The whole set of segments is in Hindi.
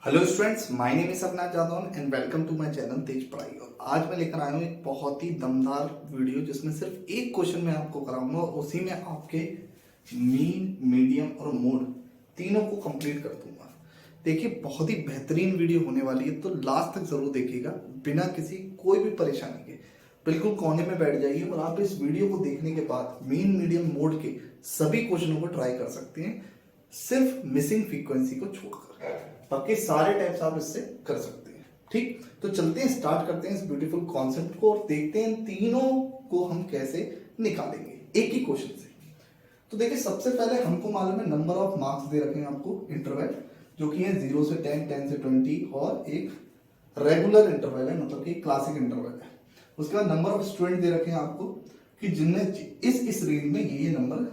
Hello students, my name is Sapna Jadaun and welcome to my channel Tej Padhai. और आज मैं लेकर आया हूँ एक बहुत ही दमदार वीडियो जिसमें सिर्फ एक क्वेश्चन मैं आपको कराऊंगा और उसी में आपके मीन, मीडियम और मोड तीनों को कंप्लीट कर दूंगा। देखिए, बहुत ही बेहतरीन वीडियो होने वाली है, तो लास्ट तक जरूर देखिएगा बिना किसी कोई भी परेशानी के। बिल्कुल कोने में बैठ जाइए और आप इस वीडियो को देखने के बाद मीन, मीडियम, मोड के सभी क्वेश्चनों को ट्राई कर सकते हैं, सिर्फ मिसिंग फ्रीक्वेंसी को छोड़कर। बाकी सारे टाइप्स आप इससे कर सकते हैं। ठीक, तो चलते हैं, स्टार्ट करते हैं इस ब्यूटीफुल कॉन्सेप्ट को और देखते हैं तीनों को हम कैसे निकालेंगे एक ही क्वेश्चन से। तो देखिए, सबसे पहले हमको मालूम है नंबर ऑफ मार्क्स दे रखे हैं आपको इंटरवल, जो कि है 0 से 10, 10 से 20 और एक रेगुलर इंटरवल है, मतलब कि क्लासिक इंटरवल है। उसके बाद नंबर ऑफ स्टूडेंट दे रखे हैं आपको कि जिनने इस रेंज में ये नंबर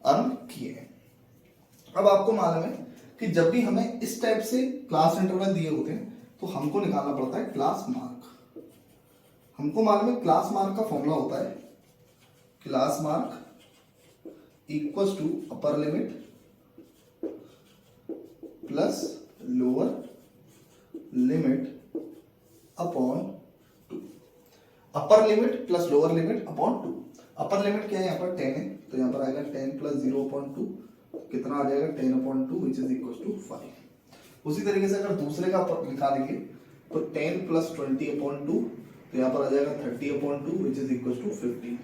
अर्न किए हैं। अब आपको मालूम है कि जब भी हमें इस टाइप से क्लास इंटरवल दिए होते हैं तो हमको निकालना पड़ता है क्लास मार्क। हमको मालूम है क्लास मार्क का फॉर्मूला होता है class mark equals to upper limit plus lower limit upon 2। Upper limit plus lower limit upon 2। Upper limit क्या है, यहाँ पर 10 है, तो यहाँ पर आएगा 10 प्लस 0/2, कितना आ जाएगा 10/2 विच इज इक्वल टू 5। उसी तरीके से अगर दूसरे का निकालेंगे तो 10 प्लस 20/2, तो यहाँ पर आ जाएगा 30/2 विच इज इक्वल टू 50।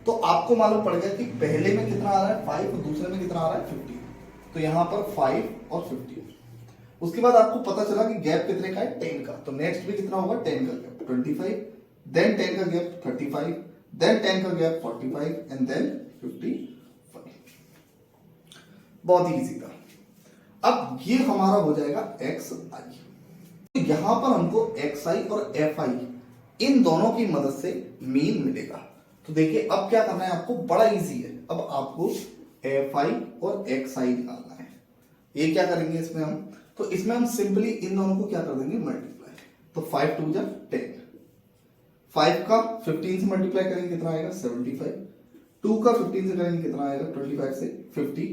तो आपको मालूम पड़ गया कि पहले में कितना आ रहा है 5 और दूसरे में कितना आ रहा है 50, तो यहाँ पर 5 और 50। उसके बाद आपको पता चला कि गैप कितने का है 10 का, तो नेक्स्ट भी कितना होगा 10 का गैप 25, देन 10 का गैप 35, देन 10 का गैप 45 एंड देन 55। बहुत ही इजी था। अब ये हमारा हो जाएगा एक्स आई। तो यहां पर हमको एक्स आई और एफ आई इन दोनों की मदद से मीन मिलेगा। तो देखिए, अब क्या करना है आपको, बड़ा इजी है। अब आपको एफ आई और एक्स आई निकालना है। ये क्या करेंगे इसमें हम, तो इसमें हम सिंपली इन दोनों को क्या कर देंगे मल्टीप्लाई। तो 5 2 जा 10, 5 का 15 से मल्टीप्लाई करेंगे कितना आएगा 75, 2 का 15 से करेंगे कितना आएगा 25 से 50,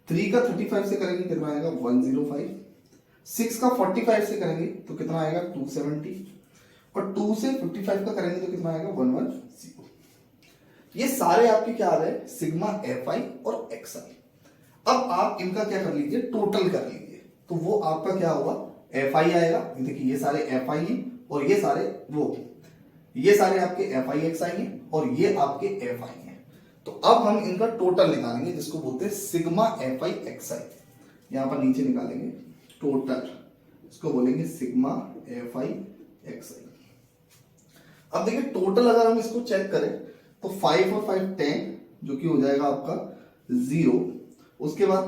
3 का 35 से करेंगे कितना आएगा 105, 6 का 45 से करेंगे तो कितना आएगा 270 और 2 से 55 का करेंगे तो कितना आएगा 110। ये सारे आपके क्या आ रहे हैं सिग्मा एफ आई और एक्स आई। अब आप इनका क्या कर लीजिए, टोटल कर लीजिए, तो वो आपका क्या होगा एफ आई आएगा। देखिए, ये सारे एफ आई हैं और ये सारे आपके एफ आई एक्स आई हैं और ये आपके एफ आई हैं। तो अब हम इनका टोटल निकालेंगे जिसको बोलते हैं सिग्मा एफ आई एक्स आई। यहां पर नीचे निकालेंगे टोटल, इसको बोलेंगे सिग्मा एफ आई एक्स आई। अब देखिए, टोटल अगर हम इसको चेक करें तो 5 और 5 10, जो कि हो जाएगा आपका 0। उसके बाद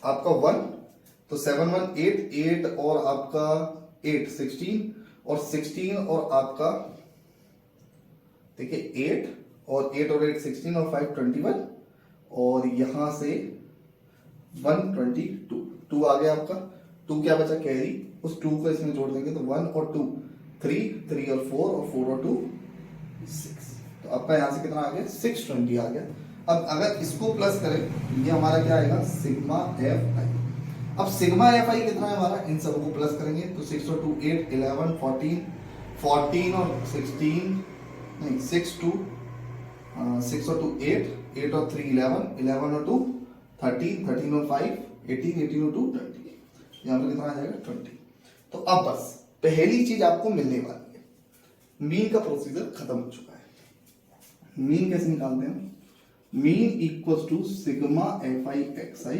आपका 1, तो 7 1 8, 8 और आपका 8 16 और 16 और आपका देखिए 8 और 8 और 8 16 और 5 21 और यहां से 122 2 आ गया आपका। 2 क्या बचा कैरी, उस 2 को इसमें जोड़ देंगे तो 1 और 2 3, 3 और 4 और 4 और 2 6। तो आपका यहां से कितना आ गया 620 आ गया। अब अगर इसको प्लस करें, ये हमारा क्या आएगा सिग्मा एफ आई। अब सिग्मा एफ आई कितना है हमारा, इन सबको प्लस करेंगे तो 6 और 2 8 11 14 14 और 16 नहीं 6 2 6 और 2 8 8 और 3 11 11 और 2 13 13 और 5 18 18 और 2 20। यहाँ पर कितना आ जाएगा 20। तो अब बस पहली चीज आपको मिलने वाली है, मीन का प्रोसीजर खत्म हो चुका है। मीन कैसे निकालते हैं, mean equals to sigma f i x i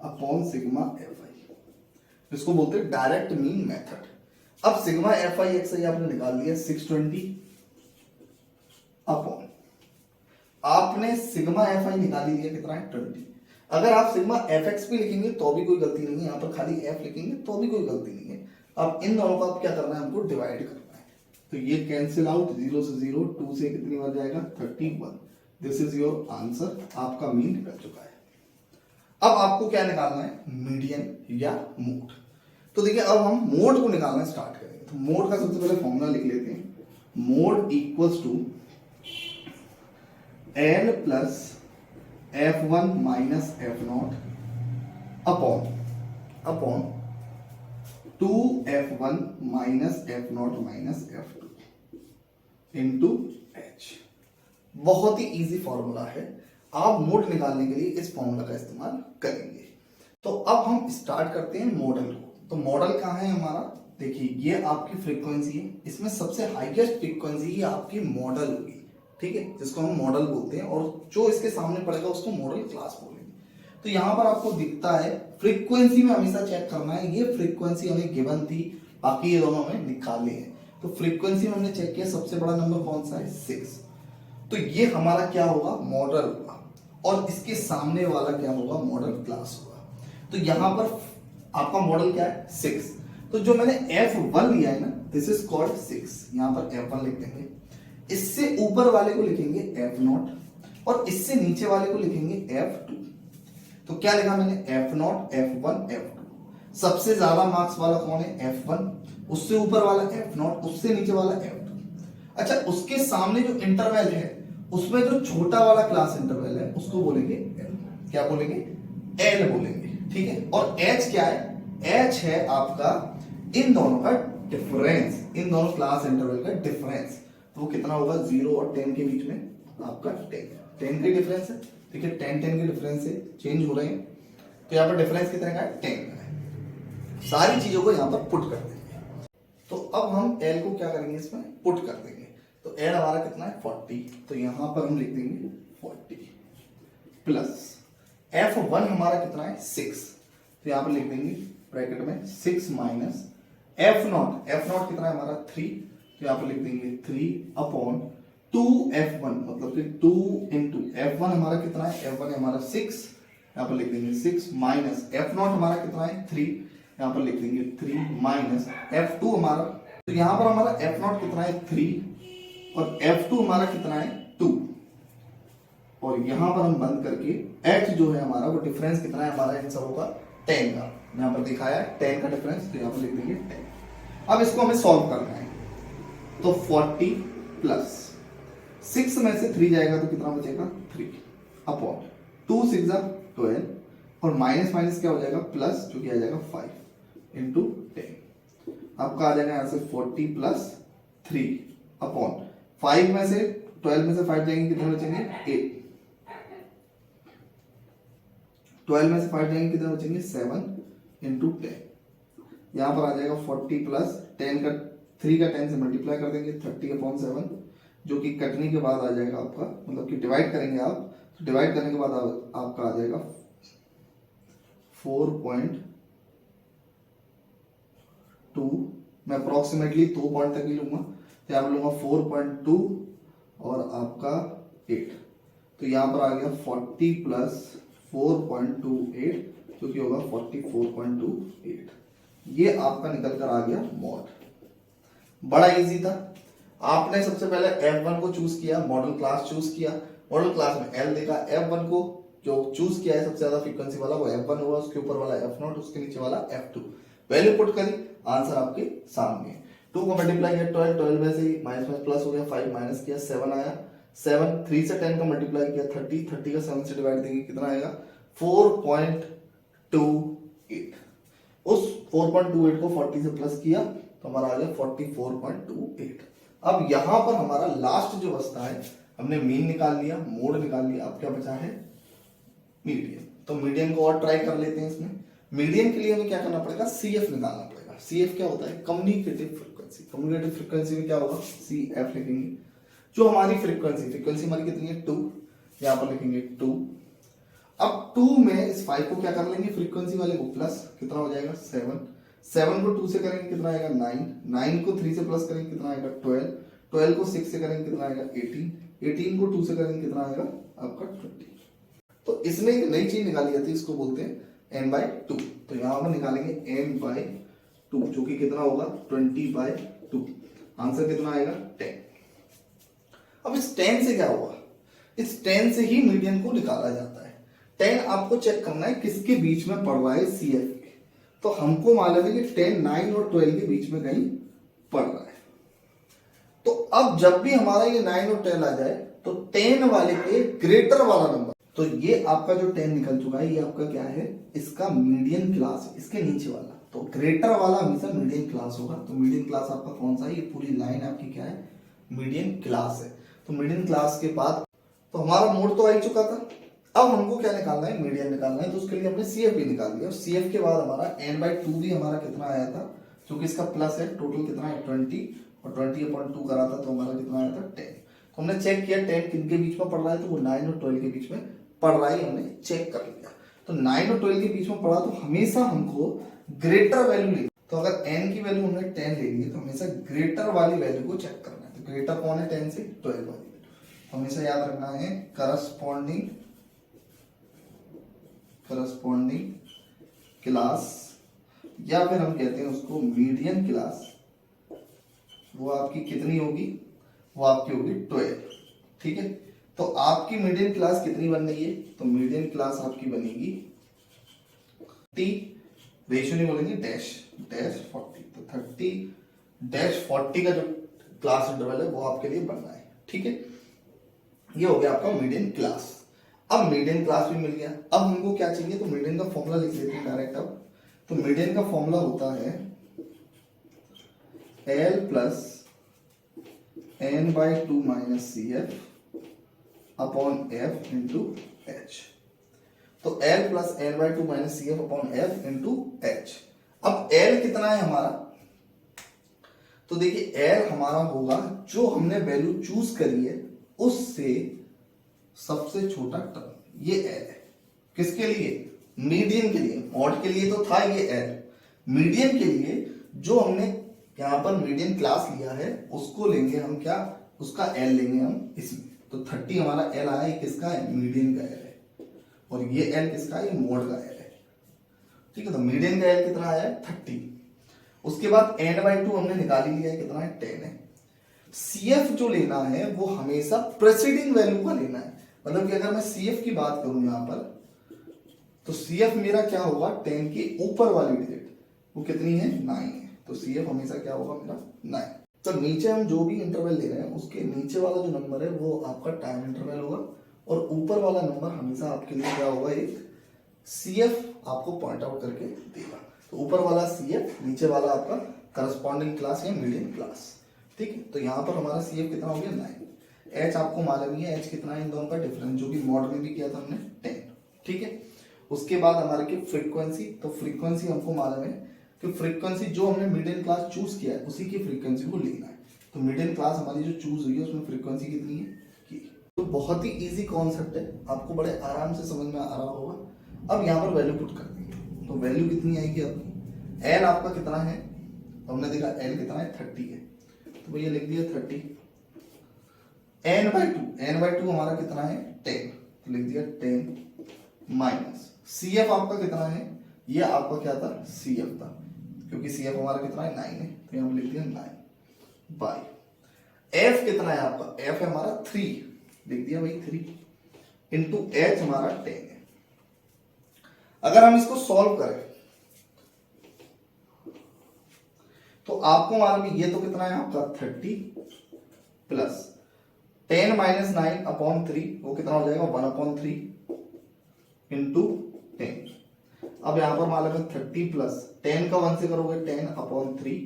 upon sigma f i, जिसको बोलते हैं डायरेक्ट मीन मेथड। अब sigma f i x i आपने निकाल लिया 620 अपॉन, आपने सिग्मा एफ आई निकाल लिया कितना है 20। अगर आप सिग्मा एफ एक्स भी लिखेंगे तो भी कोई गलती नहीं है, यहाँ पर खाली एफ लिखेंगे तो भी कोई गलती नहीं है। अब इन दोनों को आप क्या करना है, हमको डिवाइड करना है। तो ये कैंसिल आउट, 0 से 0, 2 से कितनी बार जाएगा 31। दिस इज योर आंसर, आपका मीन निकल चुका है। अब आपको क्या निकालना है, मीडियन या मोड। तो देखिए, अब हम मोड को निकालना स्टार्ट करेंगे। तो मोड का सबसे पहले फॉर्मूला लिख लेते हैं, mode equals to n plus f1 minus f0 upon 2f1 minus f0 minus f2 into h। बहुत ही इजी फॉर्मूला है, आप मोड निकालने के लिए इस फॉर्मूला का इस्तेमाल करेंगे। तो अब हम स्टार्ट करते हैं मॉडल को। तो मॉडल कहाँ है हमारा, देखिए ये आपकी फ्रीक्वेंसी है, इसमें सबसे हाईएस्ट फ्रीक्वेंसी आपकी मॉडल होगी, ठीक है, जिसको हम मॉडल बोलते हैं, और जो इसके सामने पड़ेगा उसको मॉडल क्लास बोलेंगे। तो यहाँ पर आपको दिखता है फ्रीक्वेंसी में हमेशा चेक करना है, ये फ्रीक्वेंसी हमें गिवन थी, बाकी ये दोनों हमें निकाले हैं। तो फ्रीक्वेंसी में हमने चेक किया, सबसे बड़ा नंबर कौन सा है 6, तो ये हमारा क्या होगा मॉडल होगा, और इसके सामने वाला क्या होगा मॉडल क्लास होगा। तो यहाँ पर आपका मॉडल क्या है 6, तो जो मैंने f1 लिया है ना, दिस इज कॉल्ड 6, यहाँ पर f1 लिख देंगे, इससे ऊपर वाले को लिखेंगे f0 और इससे नीचे वाले को लिखेंगे f2। तो क्या लिखा मैंने f0 f1 f2। सबसे ज्यादा मार्क्स वाला कौन है f1, उससे ऊपर वाला f0, उससे नीचे वाला f2। अच्छा, उसके सामने जो इंटरवल है उसमें जो छोटा वाला क्लास इंटरवल है उसको बोलेंगे L। क्या बोलेंगे L बोलेंगे, ठीक है। और H क्या है, H है आपका इन दोनों का डिफरेंस, इन दोनों क्लास इंटरवल का डिफरेंस। तो वो कितना होगा 0 और 10 के बीच में आपका 10 की डिफरेंस है, ठीक है, 10 के डिफरेंस से चेंज हो रहे हैं। तो यहाँ पर डिफरेंस कितने का है 10 का है। सारी चीजों को यहाँ पर पुट कर देंगे। तो अब हम L को क्या करेंगे इसमें पुट कर देंगे। तो L हमारा कितना है 40, तो यहाँ पर हम लिख देंगे 40 प्लस f1 हमारा कितना है 6, तो यहाँ पर लिख देंगे ब्रैकेट में 6 माइनस f0 कितना है हमारा 3, तो यहाँ पर लिख देंगे 3 अपॉन 2f1, मतलब कि 2 इंटू f1 हमारा कितना है, f1 हमारा 6, यहाँ पर लिख देंगे 6 माइनस f0 हमारा कितना है 3, यहाँ पर लिख देंगे 3 माइनस f2 हमारा, तो यहाँ पर हमारा f0 कितना है 3 और f2 हमारा कितना है 2, और यहां पर हम बंद करके h जो है हमारा वो डिफरेंस कितना है हमारा इन सबों का 10 का, यहां पर दिखाया है 10 का डिफरेंस, तो यहां पर लिख देंगे 10। अब इसको हमें सॉल्व करना है, तो 40 प्लस 6 में से 3 जाएगा तो कितना बचेगा 3 अपॉन 2 6 12 और माइनस माइनस क्या हो जाएगा प्लस, जो कि आ जाएगा 5 इंटू 10। आपका आ जाएगा यहां से 40 प्लस 3 अपॉन 5 में से 12 में से 5 जाएंगे कितने बचेंगे 8, 12 में से 5 जाएंगे कितने बचेंगे 7 इंटू 10। यहां पर आ जाएगा 40 प्लस 10 का 3 का 10 से मल्टीप्लाई कर देंगे 30 अपॉन 7, जो कि कटने के बाद आ जाएगा आपका, मतलब कि डिवाइड करेंगे आप, तो डिवाइड करने के बाद आपका आ जाएगा 4.2, मैं अप्रोक्सीमेटली 2 पॉइंट तक ही लूंगा, तो यहाँ पर लूंगा 4.2 और आपका 8, तो यहाँ पर आ गया 40 प्लस 4.28, जो कि होगा 44.28। ये आपका निकल कर आ गया मॉड। बड़ा इजी था। आपने सबसे पहले F1 को चूज किया, मॉडल क्लास चूज किया, मॉडल क्लास में L देखा, F1 को जो चूज किया है सबसे ज्यादा फ्रीक्वेंसी वाला वो F1 हुआ, उसके ऊपर वाला F0, उसके नीचे वाला F2। वैल्यू पुट करी, आंसर आपके सामने है। 2 को मल्टीप्लाई किया 12 में से माइनस में प्लस हो गया, 5 माइनस किया 7 आया, 7 3 से 10 का मल्टीप्लाई किया 30 का 7 से डिवाइड देंगे कितना आएगा 4.28। उस 4.28 को 40 से प्लस किया तो हमारा आ गया 44.28। अब यहां पर हमारा लास्ट जो बचता है, हमने मीन निकाल लिया, मोड निकाल लिया, अब क्या बचा है मीडियन। तो मीडियन को और ट्राई कर लेते हैं। इसमें मीडियन के लिए हमें क्या करना पड़ेगा, CF निकालना पड़ेगा। CF क्या होता है, कम्युनिकेटिव फ्रीक्वेंसी। कम्युनिकेटिव फ्रीक्वेंसी में क्या होगा, CF लिखेंगे। जो हमारी फ्रीक्वेंसी हमारी कितनी है 2, यहां पर लिखेंगे 2। अब 2 में इस 5 को क्या कर लेंगे, फ्रीक्वेंसी वाले को प्लस, कितना हो जाएगा 7 को 2 से करेंगे कितना आएगा 9 को 3 से प्लस करेंगे कितना आएगा 12 को 6 से करेंगे कितना आएगा 18 को 2 से करेंगे कितना आएगा आपका 20। तो इसमें एक नई चीज निकाली जाती है, इसको बोलते हैं n/2। तो यहां पर निकालेंगे n/2, जो कि कितना होगा 20/2। आंसर कितना आएगा 10। अब इस 10 से क्या होगा, इस 10 से ही मीडियन को निकाला जाता है। 10 आपको चेक करना है किसके बीच में पड़ रहा है, CF के। तो हमको मालूम है कि 10 9 और 12 के बीच में कहीं पड़ रहा है। तो अब जब भी हमारा ये 9 और 10 आ जाए तो 10 वाले के ग्रेटर वाला नंबर, तो ये आपका जो 10 निकल चुका है, ये आपका क्या है, इसका मीडियन क्लास है, इसके नीचे वाला। तो ग्रेटर वाला हमेशा मीडियन क्लास होगा। तो मीडियन क्लास आपका कौन सा है, ये पूरी लाइन आपकी क्या है, मीडियन क्लास है। तो मीडियन क्लास के बाद तो हमारा मोड तो आ ही चुका था। अब हमको क्या निकालना है, मीडियन निकालना है। तो उसके लिए हमने CF भी निकाल लिया। CF के बाद हमारा n/2 भी हमारा कितना आया था, क्योंकि इसका प्लस है, टोटल कितना है 20 और 20/2 करा था तो हमारा कितना आया था 10। तो हमने चेक किया 10 किन के बीच में पड़ रहा है, तो वो 9 और 12 के बीच में पड़ रहा है, हमने चेक कर लिया। तो 9 और 12 के बीच में पड़ा तो हमेशा हमको ग्रेटर वैल्यू लेनी। तो अगर n की वैल्यू हमने 10 ले ली तो हमेशा ग्रेटर वाली वैल्यू को चेक करना है। तो ग्रेटर कौन है 10 से, 12 वाली। हमेशा याद रखना है करस्पॉन्डिंग क्लास, या फिर हम कहते हैं उसको मीडियन क्लास, वो आपकी कितनी होगी, वो आपकी होगी 12। ठीक है, तो आपकी मीडियन क्लास कितनी बन रही है, तो मीडियन क्लास आपकी बनेगी रेशियो नहीं बोलेंगे, डैश 40। तो 30-40 का जो क्लास इंटरवल है वो आपके लिए बनना है। ठीक है, ये हो गया आपका मीडियन क्लास। अब मीडियन क्लास भी मिल गया। अब हमको क्या चाहिए, तो मीडियन का फॉर्मूला लिख लेते हैं डायरेक्ट। अब तो मीडियन का फॉर्मूला होता है L plus n/2 minus CF upon F into H। तो L plus n/2 minus CF upon F into H। अब L कितना है हमारा, तो देखिए L हमारा होगा जो हमने वैल्यू चूज करी है उससे सबसे छोटा टर्म, ये L है। किसके लिए, मीडियन के लिए। मॉड के लिए तो था ये L, मीडियन के लिए जो हमने यहां पर मीडियन क्लास लिया है उसको लेंगे हम, क्या उसका L लेंगे हम इसमें। तो 30 हमारा L आया, किसका है, मीडियन का L है। और ये L किसका है, ये मोड का L है। ठीक है, तो मीडियन का L कितना आया है 30। उसके बाद n/2 हमने निकाल ही लिया है, कितना है 10 है। CF जो लेना है वो हमेशा प्रेसिडिंग वैल्यू का लेना है। मतलब कि अगर मैं CF की बात करूं यहां पर, तो CF मेरा क्या होगा, 10 के ऊपर वाली डिजिट वो कितनी है, 9 है। तो CF हमेशा क्या होगा मेरा 9। तो नीचे हम जो भी इंटरवल ले रहे हैं उसके नीचे वाला जो नंबर है वो आपका टाइम इंटरवल होगा, और ऊपर वाला नंबर हमेशा आपके लिए क्या होगा, एक CF आपको पॉइंट आउट करके देगा। तो ऊपर वाला CF, नीचे वाला आपका करस्पॉन्डिंग क्लास या मीडियन क्लास। ठीक है, तो यहाँ पर हमारा CF कितना हो गया 9। H आपको मालूम ही है, H कितना है इन दोनों का डिफरेंस, जो कि मॉड में भी किया था हमने 10। ठीक है, उसके बाद हमारे की फ्रीक्वेंसी। तो फ्रीक्वेंसी हमको मालूम है कि फ्रीक्वेंसी जो हमने मीडियन क्लास चूज किया है उसी की फ्रीक्वेंसी को लेना है। तो मीडियन क्लास हमारी जो चूज हुई है उसमें फ्रीक्वेंसी कितनी है की। तो बहुत ही इजी कॉन्सेप्ट है, आपको बड़े आराम से समझ में आ रहा होगा। अब यहाँ पर वैल्यू पुट कर देंगे, तो वैल्यू कितनी आएगी आपकी, L आपका कितना है, तो हमने देखा L कितना है 30 है, तो भैया लिख दिया 30। n/2 हमारा कितना है 10, तो लिख दिया 10 माइनस CF आपका कितना है, ये आपका क्या था CF था, क्योंकि CF हमारा कितना है 9 है, तो यहाँ लिख दिया 9 बाय F कितना है आपका, F है हमारा 3, लिख दिया भाई 3 इंटू H हमारा 10 है। अगर हम इसको सॉल्व करें तो आपको मालूम है ये तो कितना है आपका 30 प्लस 10 माइनस 9 अपॉन 3, वो कितना हो जाएगा 1/3 इंटू 10। अब यहां पर मालूम है 30 प्लस 10 का 1 से करोगे 10/3,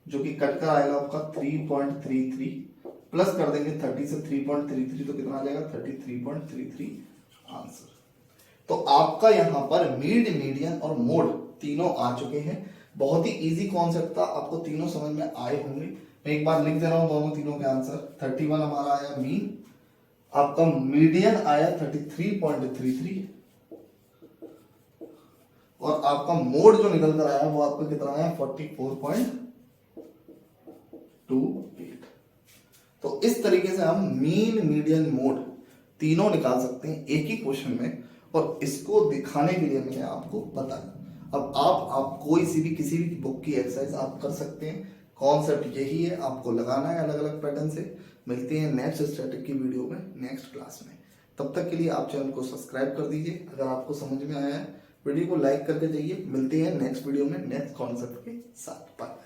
जो कि कट कर आएगा आपका 3.33, प्लस कर देंगे 30 से 3.33, तो कितना आ जाएगा 33.33 आंसर। तो आपका यहां पर मिड, मीडियन और मोड तीनों आ चुके हैं। बहुत ही इजी कॉन्सेप्ट था, आपको तीनों समझ में आए होंगे। मैं एक बार लिख दे रहा हूं दोनों तीनों के आंसर। 31 हमारा आया मीन, आपका मीडियन आया 33.33, और आपका मोड जो निकल कर आया वो आपका कितना आया 44.28। तो इस तरीके से हम मीन, मीडियन, मोड तीनों निकाल सकते हैं एक ही क्वेश्चन में, और इसको दिखाने के लिए मैंने आपको बताया। अब आप कोई सी भी किसी भी बुक की एक्सरसाइज आप कर सकते हैं। कॉन्सेप्ट यही है, आपको लगाना है अलग अलग पैटर्न से। मिलते हैं नेक्स्ट स्टैटिक की वीडियो में, नेक्स्ट क्लास में। तब तक के लिए आप चैनल को सब्सक्राइब कर दीजिए। अगर आपको समझ में आया है वीडियो को लाइक करके जाइए। मिलते हैं नेक्स्ट वीडियो में नेक्स्ट कॉन्सेप्ट के साथ। बाय।